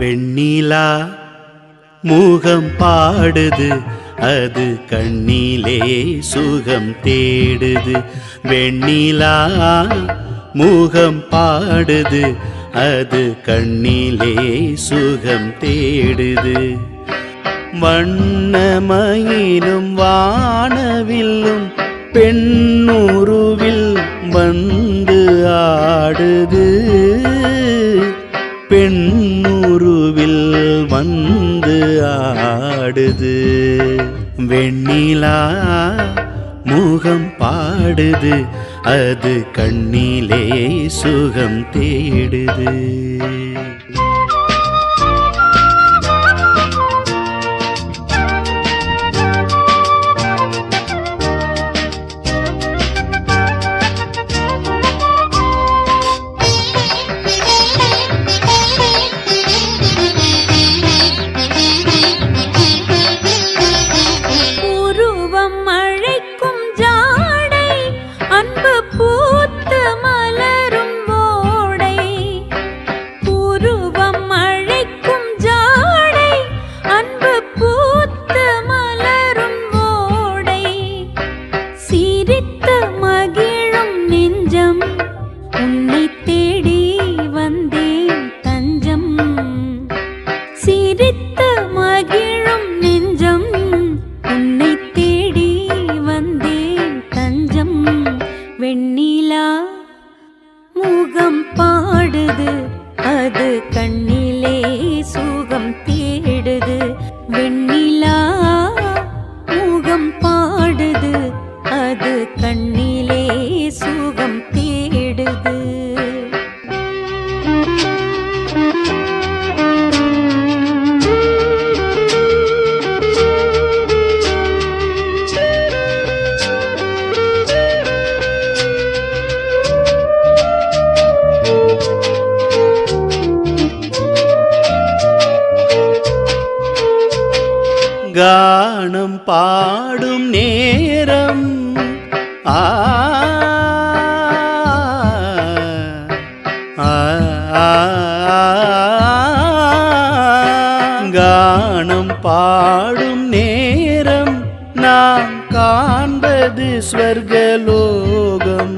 வெண்ணிலா மூகம் பாடுது, அது கண்ணிலே சுகம் தேடுது. வெண்ணிலா மூகம் பாடுது, அது கண்ணிலே சுகம் தேடுது. வண்ணமயிலும் வானவில்லும் பெண்ணுருவில் வந்து ஆடுது, பெண்ணுருவில் வந்து ஆடுது. வெண்ணிலா முகம் பாடுது, அது கண்ணிலே சுகம் தேடுது. வெண்ணிலா முகம் பாடுது, அது கண்ணிலே சுகம் தேடுது. வெண்ணிலா முகம் பாடுது, அது கண்ணிலே சுகம் தேடுது. கானம் பாடும் நேரம் கானம் பாடும் நேரம் நாம் காண்பது ஸ்வர்கலோகம்.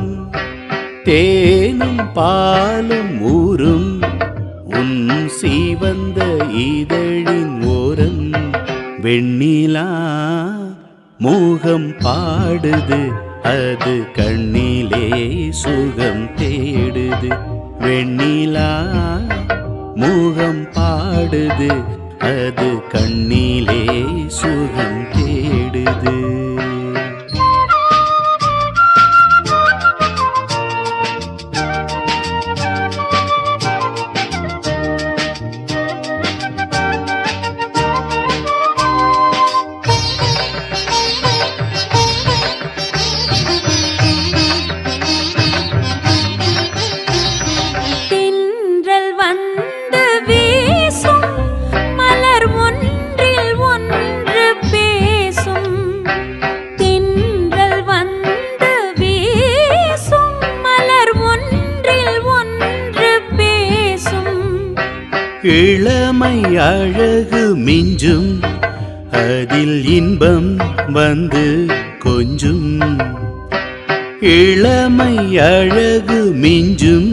தேனும் பாலும் ஊரும் உன் சிவந்த இதழின் ஓரம். வெண்ணிலா மூகம் பாடுது, அது கண்ணிலே சுகம் தேடுது. வெண்ணிலா மூகம் பாடுது, அது கண்ணிலே சுகம் தேடுது. இளமை அழகு மிஞ்சும், அதில் இன்பம் வந்து கொஞ்சும். இளமை அழகு மிஞ்சும்,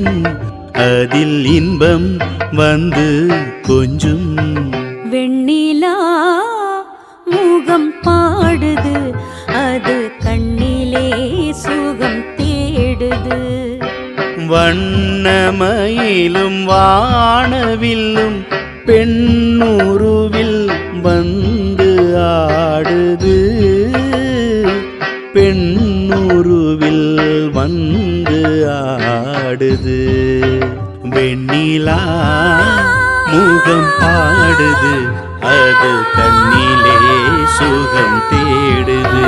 அதில் இன்பம் வந்து கொஞ்சும். வெண்ணிலா முகம் பாடுது, அது கண்ணிலே சுகம் தேடுது. வண்ணமயிலும் வானவில்லும் பெண்ணுருவில் வந்து ஆடுது, பெண்ணுருவில் வந்து ஆடுது. வெண்ணிலா முகம் பாடுது, அது கண்ணிலே சுகம் தேடுது.